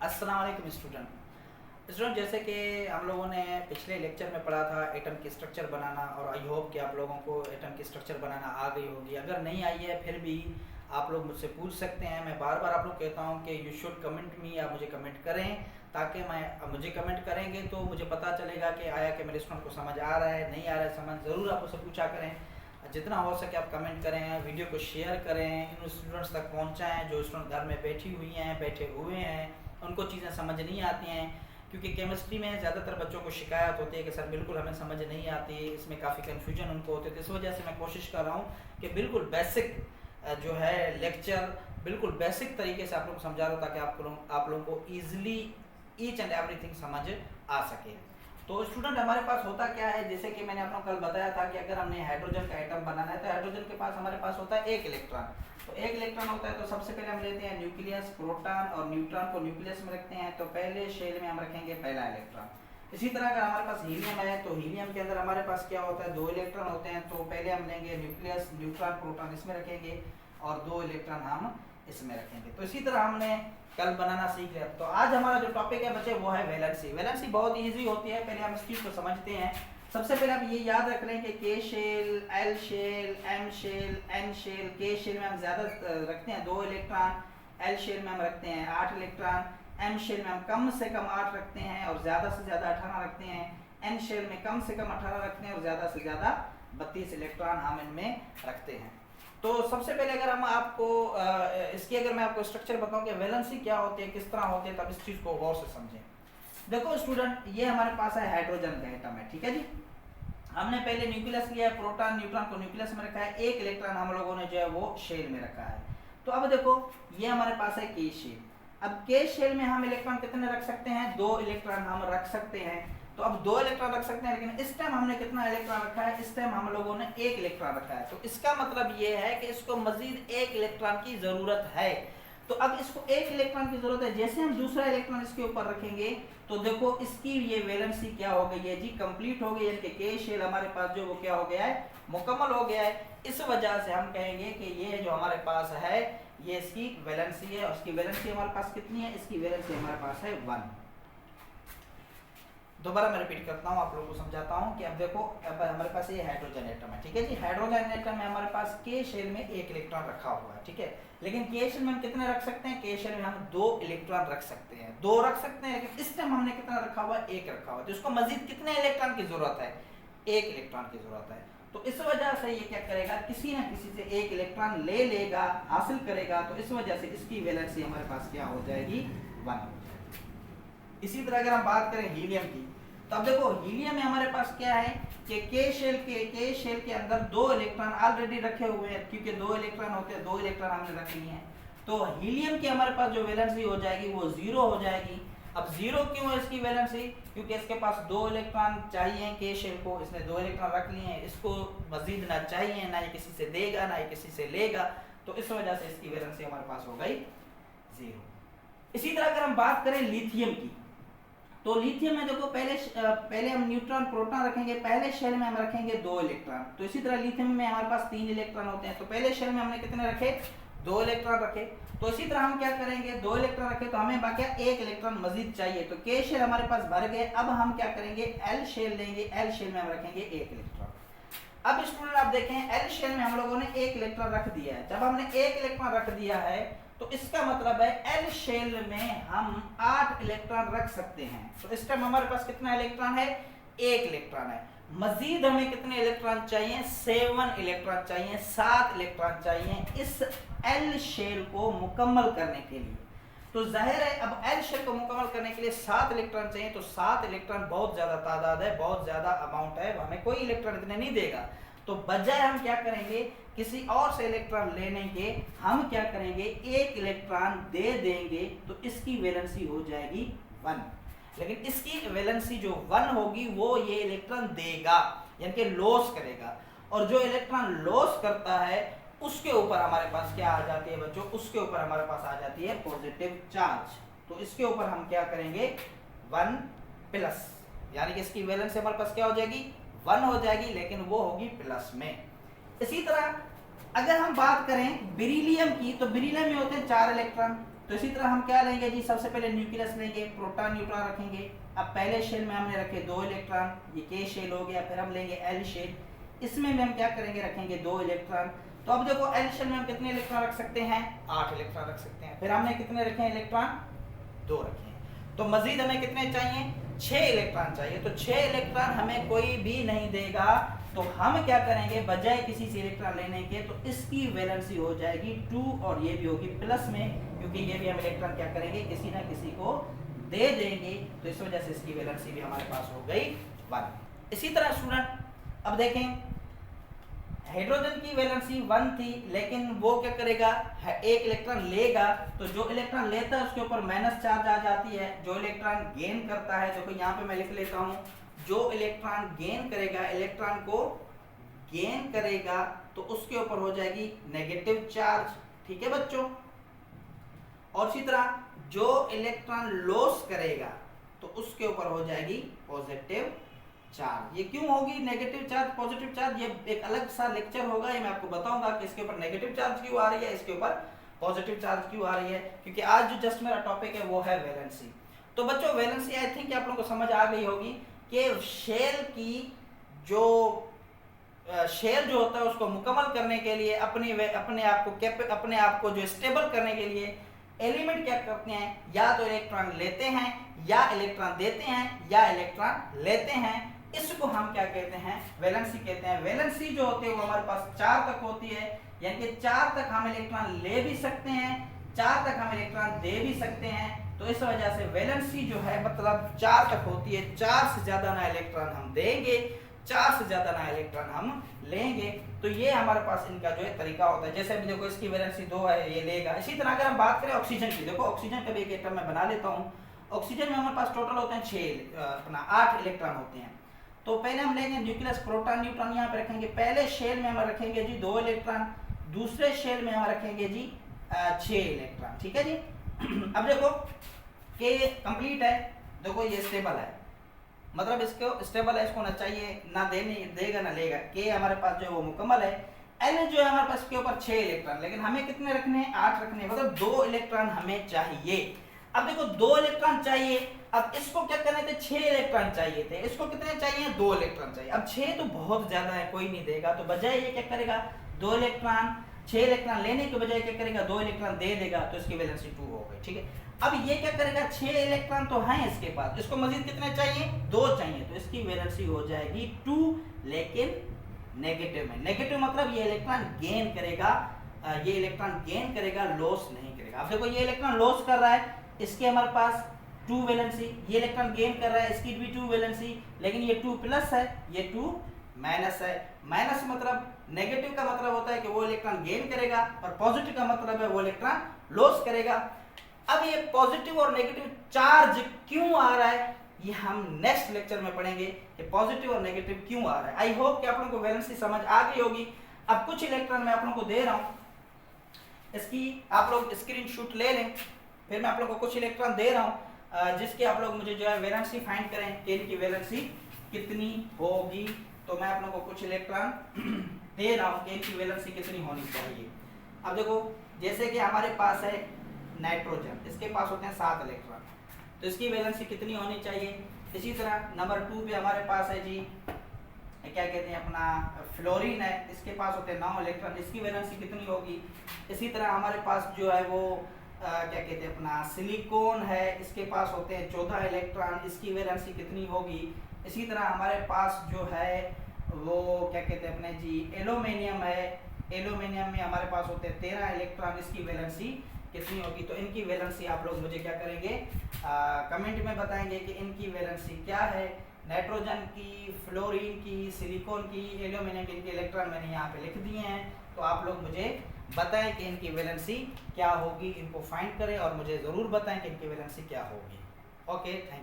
अस्सलाम वालेकुम स्टूडेंट। जैसे कि हम लोगों ने पिछले लेक्चर में पढ़ा था एटम की स्ट्रक्चर बनाना, और आई होप कि आप लोगों को एटम की स्ट्रक्चर बनाना आ गई होगी। अगर नहीं आई है फिर भी आप लोग मुझसे पूछ सकते हैं। मैं बार बार आप लोग कहता हूँ कि यू शुड कमेंट मी, आप मुझे कमेंट करें, ताकि मुझे कमेंट करेंगे तो मुझे पता चलेगा कि आया कि मेरे स्टूडेंट को समझ आ रहा है, नहीं आ रहा है समझ। ज़रूर आप उससे पूछा करें, जितना हो सके आप कमेंट करें, वीडियो को शेयर करें, इन स्टूडेंट्स तक पहुँचाएँ जो स्टूडेंट घर में बैठी हुई हैं, बैठे हुए हैं, उनको चीज़ें समझ नहीं आती हैं। क्योंकि केमिस्ट्री में ज़्यादातर बच्चों को शिकायत होती है कि सर बिल्कुल हमें समझ नहीं आती, इसमें काफ़ी कन्फ्यूजन उनको होती है। तो इस वजह से मैं कोशिश कर रहा हूँ कि बिल्कुल बेसिक जो है लेक्चर बिल्कुल बेसिक तरीके से आप लोग को समझा रहा हूँ, ताकि आप लोगों को ईजिली ईच एंड एवरीथिंग समझ आ सके। तो स्टूडेंट हमारे पास होता क्या है, जैसे कि मैंने आपको कल बताया था कि अगर हमने हाइड्रोजन का एटम बनाना है तो हाइड्रोजन के पास हमारे पास होता है एक इलेक्ट्रॉन। तो एक इलेक्ट्रॉन होता है तो सबसे पहले हम लेते हैं न्यूक्लियस, प्रोटॉन और न्यूट्रॉन को न्यूक्लियस में रखते हैं। तो पहले शेल में हम रखेंगे पहला इलेक्ट्रॉन। इसी तरह अगर हमारे पास हीलियम है तो हीलियम के अंदर हमारे पास क्या होता है, दो इलेक्ट्रॉन होते हैं। तो पहले हम लेंगे न्यूक्लियस, न्यूट्रॉन, प्रोटॉन इसमें रखेंगे और दो इलेक्ट्रॉन हम इसमें रखेंगे। तो इसी तरह हमने कल बनाना सीख लिया। तो आज हमारा जो टॉपिक है बच्चे वो है वैलेंसी। वैलेंसी बहुत ईजी होती है, पहले हम इस चीज़ को समझते हैं। सबसे पहले आप ये याद रख लें कि K shell, L shell, M shell, N shell. K shell में हम ज़्यादा रखते हैं 2 इलेक्ट्रॉन, एल शेल में हम रखते हैं 8 इलेक्ट्रॉन, एम शेल में हम कम से कम 8 रखते हैं और ज़्यादा से ज़्यादा 18 रखते हैं, एन शेल में कम से कम 18 रखते हैं और ज़्यादा से ज़्यादा 32 इलेक्ट्रॉन हम इनमें रखते हैं। तो सबसे पहले अगर हम आपको इसकी अगर मैं आपको स्ट्रक्चर बताऊं कि वैलेंसी क्या होती है, किस तरह होती है, तब इस चीज़ को गौर से समझें। देखो स्टूडेंट, ये हमारे पास है हाइड्रोजन का एटम है, ठीक है जी। हमने पहले न्यूक्लियस लिया है, प्रोटॉन न्यूट्रॉन को न्यूक्लियस में रखा है, एक इलेक्ट्रॉन हम लोगों ने जो है वो शेल में रखा है। तो अब देखो ये हमारे पास है के शेल। अब के शेल में हम इलेक्ट्रॉन कितने रख सकते हैं, 2 इलेक्ट्रॉन हम रख सकते हैं। तो अब 2 इलेक्ट्रॉन रख सकते हैं, लेकिन इस टाइम हमने कितना इलेक्ट्रॉन रखा है, इस टाइम हम लोगों ने 1 इलेक्ट्रॉन रखा है। तो इसका मतलब ये है कि इसको मजीद 1 इलेक्ट्रॉन की जरूरत है। तो अब इसको 1 इलेक्ट्रॉन की जरूरत है, जैसे हम दूसरा इलेक्ट्रॉन इसके ऊपर रखेंगे तो देखो इसकी ये वैलेंसी क्या हो गई है जी, कंप्लीट हो गई है। यानी के शेल हमारे पास जो वो क्या हो गया है, मुकम्मल हो गया है। इस वजह से हम कहेंगे कि ये जो हमारे पास है ये इसकी वैलेंसी है, और इसकी वैलेंसी हमारे पास कितनी है, इसकी वैलेंसी हमारे पास है 1। दोबारा मैं रिपीट करता हूँ, आप लोगों को समझाता हूँ कि अब देखो अब हमारे पास ये हाइड्रोजन एटम है, ठीक है जी। हाइड्रोजन एटम में हमारे पास के शेल में 1 इलेक्ट्रॉन रखा हुआ है, ठीक है। लेकिन के शेल में हम कितने रख सकते हैं, के शेल में हम 2 इलेक्ट्रॉन रख सकते हैं, 2 रख सकते हैं। लेकिन इस टाइम हमने कितना रखा हुआ है, 1 रखा हुआ है। तो इसको मजीद कितने इलेक्ट्रॉन की जरूरत है, 1 इलेक्ट्रॉन की जरूरत है। तो इस वजह से ये क्या करेगा, किसी ना किसी से 1 इलेक्ट्रॉन ले लेगा, हासिल करेगा। तो इस वजह से इसकी वैलेंसी हमारे पास क्या हो जाएगी, 1 हो जाएगी। इसी तरह अगर हम बात करें हीलियम की, तो अब देखो हीलियम में हमारे पास क्या है कि के शेल के अंदर 2 इलेक्ट्रॉन ऑलरेडी रखे हुए हैं, क्योंकि 2 इलेक्ट्रॉन होते हैं, 2 इलेक्ट्रॉन हमने रख लिए हैं। तो हीलियम की हमारे पास जो वैलेंसी हो जाएगी वो 0 हो जाएगी। अब 0 क्यों है इसकी वैलेंसी, क्योंकि इसके पास 2 इलेक्ट्रॉन चाहिए के शेल को, इसने 2 इलेक्ट्रॉन रख लिए हैं, इसको मजीद ना चाहिए, ना ये किसी से देगा ना ये किसी से लेगा। तो इस वजह से इसकी वैलेंसी हमारे पास हो गई 0। इसी तरह अगर हम बात करें लिथियम की, तो लिथियम में देखो पहले हम न्यूट्रॉन प्रोटॉन रखेंगे, पहले शेल में हम रखेंगे 2 इलेक्ट्रॉन। तो इसी तरह लिथियम में हमारे पास 3 इलेक्ट्रॉन होते हैं। तो पहले शेल में हमने कितने रखे, 2 इलेक्ट्रॉन रखे। तो इसी तरह हम क्या करेंगे, 2 इलेक्ट्रॉन रखे तो हमें बाकी 1 इलेक्ट्रॉन मजीद चाहिए। तो के शेल हमारे पास भर गए। अब हम क्या करेंगे, एल शेल लेंगे, एल शेल में हम रखेंगे 1 इलेक्ट्रॉन। अब स्टूडेंट आप देखें, एल शेल में हम लोगों ने 1 इलेक्ट्रॉन रख दिया है। जब हमने 1 इलेक्ट्रॉन रख दिया है तो इसका मतलब है एल शेल में हम 8 इलेक्ट्रॉन रख सकते हैं। तो इस टाइम हमारे पास कितना इलेक्ट्रॉन है, 1 इलेक्ट्रॉन है। मजीद हमें कितने इलेक्ट्रॉन चाहिए, 7 इलेक्ट्रॉन चाहिए, 7 इलेक्ट्रॉन चाहिए इस एल शेल को मुकम्मल करने के लिए। तो जाहिर है अब एल शेल को मुकम्मल करने के लिए 7 इलेक्ट्रॉन चाहिए। तो 7 इलेक्ट्रॉन बहुत ज्यादा तादाद है, बहुत ज्यादा अमाउंट है, हमें कोई इलेक्ट्रॉन इतने नहीं देगा। तो बजाय हम क्या करेंगे, किसी और से इलेक्ट्रॉन लेने के हम क्या करेंगे, 1 इलेक्ट्रॉन दे देंगे। तो इसकी वैलेंसी हो जाएगी 1। लेकिन इसकी वैलेंसी जो 1 होगी वो ये इलेक्ट्रॉन देगा, यानी कि लॉस करेगा। और जो इलेक्ट्रॉन लॉस करता है उसके ऊपर हमारे पास क्या आ जाती है बच्चों, उसके ऊपर हमारे पास आ जाती है पॉजिटिव चार्ज। तो इसके ऊपर हम क्या करेंगे, 1+, यानी कि इसकी वैलेंसी हमारे पास क्या हो जाएगी, 1 हो जाएगी, लेकिन वो होगी प्लस में। इसी तरह अगर हम बात करें बेरिलियम की, तो बेरिलियम में होते हैं 4 इलेक्ट्रॉन। तो इसी तरह हम क्या लेंगे जी, सबसे पहले न्यूक्लियस लेंगे, प्रोटॉन न्यूट्रॉन रखेंगे। अब पहले शेल में हमने रखे 2 इलेक्ट्रॉन, ये के शेल हो गया। फिर हम लेंगे एल शेल, इसमें भी हम क्या करेंगे, रखेंगे 2 इलेक्ट्रॉन। तो अब देखो एल शेल में हम कितने इलेक्ट्रॉन रख सकते हैं, 8 इलेक्ट्रॉन रख सकते हैं। फिर हमने कितने रखे हैं इलेक्ट्रॉन, 2 रखे हैं। तो मजीद हमें कितने चाहिए, 6 इलेक्ट्रॉन चाहिए। तो 6 इलेक्ट्रॉन हमें कोई भी नहीं देगा, तो हम क्या करेंगे, बजाय किसी से इलेक्ट्रॉन लेने के, तो इसकी वैलेंसी हो जाएगी 2 और ये भी होगी प्लस में, क्योंकि ये भी हम इलेक्ट्रॉन क्या करेंगे, किसी ना किसी को दे देंगे। तो इस वजह से इसकी वैलेंसी भी हमारे पास हो गई 1। इसी तरह स्टूडेंट अब देखें, हाइड्रोजन की वैलेंसी 1 थी, लेकिन वो क्या करेगा, एक इलेक्ट्रॉन लेगा, तो जो इलेक्ट्रॉन लेता है उसके ऊपर माइनस चार्ज आ जाती है। जो इलेक्ट्रॉन गेन करता है, देखो यहाँ पे मैं लिख लेता हूँ, जो इलेक्ट्रॉन गेन करेगा, इलेक्ट्रॉन को गेन करेगा, तो उसके ऊपर हो जाएगी नेगेटिव चार्ज। ठीक है बच्चों। और इसी तरह जो इलेक्ट्रॉन लॉस करेगा, तो उसके ऊपर हो जाएगी पॉजिटिव चार्ज। ये क्यों होगी नेगेटिव चार्ज पॉजिटिव चार्ज, ये एक अलग सा लेक्चर होगा, ये मैं आपको बताऊंगा कि इसके ऊपर नेगेटिव चार्ज क्यों आ रही है, इसके ऊपर पॉजिटिव चार्ज क्यों आ रही है, क्योंकि आज जो जस्ट मेरा टॉपिक है वो है वैलेंसी। तो बच्चों वैलेंसी आई थिंक आप लोगों को समझ आ गई होगी कि शेल की जो शेल जो होता है उसको मुकम्मल करने के लिए, अपने आप को जो स्टेबल करने के लिए एलिमेंट क्या करते हैं, या तो इलेक्ट्रॉन लेते हैं, या इलेक्ट्रॉन देते हैं, या इलेक्ट्रॉन लेते हैं। इसको हम क्या कहते हैं, वैलेंसी कहते हैं। वैलेंसी जो होती है वो हमारे पास 4 तक होती है, यानी कि 4 तक हम इलेक्ट्रॉन ले भी सकते हैं, 4 तक हम इलेक्ट्रॉन दे भी सकते हैं। तो इस वजह से वैलेंसी जो है मतलब 4 तक होती है। 4 से ज्यादा ना इलेक्ट्रॉन हम देंगे, 4 से ज्यादा ना इलेक्ट्रॉन हम लेंगे। तो ये हमारे पास इनका जो है तरीका होता है। जैसे अभी देखो इसकी वैलेंसी 2 है, ये लेगा। इसी तरह अगर हम बात करें ऑक्सीजन की, देखो ऑक्सीजन का भी एक एटम मैं बना लेता हूँ। ऑक्सीजन में हमारे पास टोटल होते हैं 8 इलेक्ट्रॉन होते हैं। तो पहले हम लेंगे न्यूक्लियस, प्रोटॉन न्यूट्रॉन यहाँ पे रखेंगे। पहले शेल में हम रखेंगे जी 2 इलेक्ट्रॉन, दूसरे शेल में हम रखेंगे जी 6 इलेक्ट्रॉन। ठीक है जी। अब देखो के कंप्लीट है, देखो ये स्टेबल है, मतलब इसको स्टेबल है, इसको ना चाहिए ना देगा ना लेगा। के हमारे पास जो है वो मुकम्मल है। एल जो है हमारे पास के ऊपर 6 इलेक्ट्रॉन, लेकिन हमें कितने रखने हैं, 8 रखने हैं, मतलब 2 इलेक्ट्रॉन हमें चाहिए। अब देखो 2 इलेक्ट्रॉन चाहिए, अब इसको क्या करने थे, 6 इलेक्ट्रॉन चाहिए थे, इसको कितने चाहिए, 2 इलेक्ट्रॉन चाहिए। अब 6 तो बहुत ज्यादा है, कोई नहीं देगा, तो बजाय ये क्या करेगा, 2 इलेक्ट्रॉन 6 इलेक्ट्रॉन लेने के बजाय क्या करेगा, 2 इलेक्ट्रॉन दे देगा, तो इसकी वैलेंसी 2 हो गई। ठीक है। अब ये क्या करेगा, 6 इलेक्ट्रॉन तो हैं इसके पास, इसको मजीद कितने चाहिए, 2 चाहिए, तो इसकी वैलेंसी हो जाएगी 2, लेकिन नेगेटिव में। नेगेटिव मतलब ये इलेक्ट्रॉन गेन करेगा, ये इलेक्ट्रॉन गेन करेगा, लॉस नहीं करेगा। अब देखो ये इलेक्ट्रॉन लॉस कर रहा है, इसके हमारे पास 2 वैलेंसी, ये इलेक्ट्रॉन गेन कर रहा है, इसकी भी 2 वैलेंसी, लेकिन ये 2 प्लस है, ये 2 माइनस है। माइनस मतलब नेगेटिव का मतलब होता है कि वो इलेक्ट्रॉन गेन करेगा, और पॉजिटिव का मतलब है वो इलेक्ट्रॉन लॉस करेगा। अब ये पॉजिटिव और नेगेटिव चार्ज क्यों आ रहा है, ये हम नेक्स्ट लेक्चर में पढ़ेंगे कि पॉजिटिव और नेगेटिव क्यों आ रहा है। आई होप कि आप लोगों को वैलेंसी समझ आ गई होगी। अब कुछ इलेक्ट्रॉन मैं आप लोगों को दे रहा हूँ, इसकी आप लोग स्क्रीनशॉट ले लें। फिर मैं आप लोगों को कुछ इलेक्ट्रॉन दे रहा हूँ, जिसके आप लोग मुझे जो है वैलेंसी फाइंड करें कि इनकी वैलेंसी कितनी होगी। तो मैं आप लोगों को कुछ इलेक्ट्रॉन दे रहा हूँ कि इनकी वैलेंसी कितनी होनी चाहिए। अब देखो जैसे कि हमारे पास है नाइट्रोजन, इसके पास होते हैं 7 इलेक्ट्रॉन, तो इसकी वैलेंसी कितनी होनी चाहिए। इसी तरह नंबर 2 पे हमारे पास है जी क्या कहते हैं अपना फ्लोरीन है, इसके पास होते हैं 9 इलेक्ट्रॉन, इसकी वैलेंसी कितनी होगी। इसी तरह हमारे पास जो है वो क्या कहते हैं अपना सिलिकॉन है, इसके पास होते हैं 14 इलेक्ट्रॉन, इसकी वैलेंसी कितनी होगी। इसी तरह हमारे पास जो है वो क्या कहते हैं अपने जी एल्यूमिनियम है, एल्यूमिनियम में हमारे पास होते हैं 13 इलेक्ट्रॉन, इसकी वैलेंसी कितनी होगी। तो इनकी वैलेंसी आप लोग मुझे क्या करेंगे, कमेंट में बताएंगे कि इनकी वैलेंसी क्या है। नाइट्रोजन की, फ्लोरीन की, सिलिकॉन की, एल्यूमिनियम की, इनके इलेक्ट्रॉन मैंने यहाँ पे लिख दिए हैं। तो आप लोग मुझे बताएं कि इनकी वैलेंसी क्या होगी, इनको फाइंड करें और मुझे ज़रूर बताएं कि इनकी वैलेंसी क्या होगी। Okay, thank you.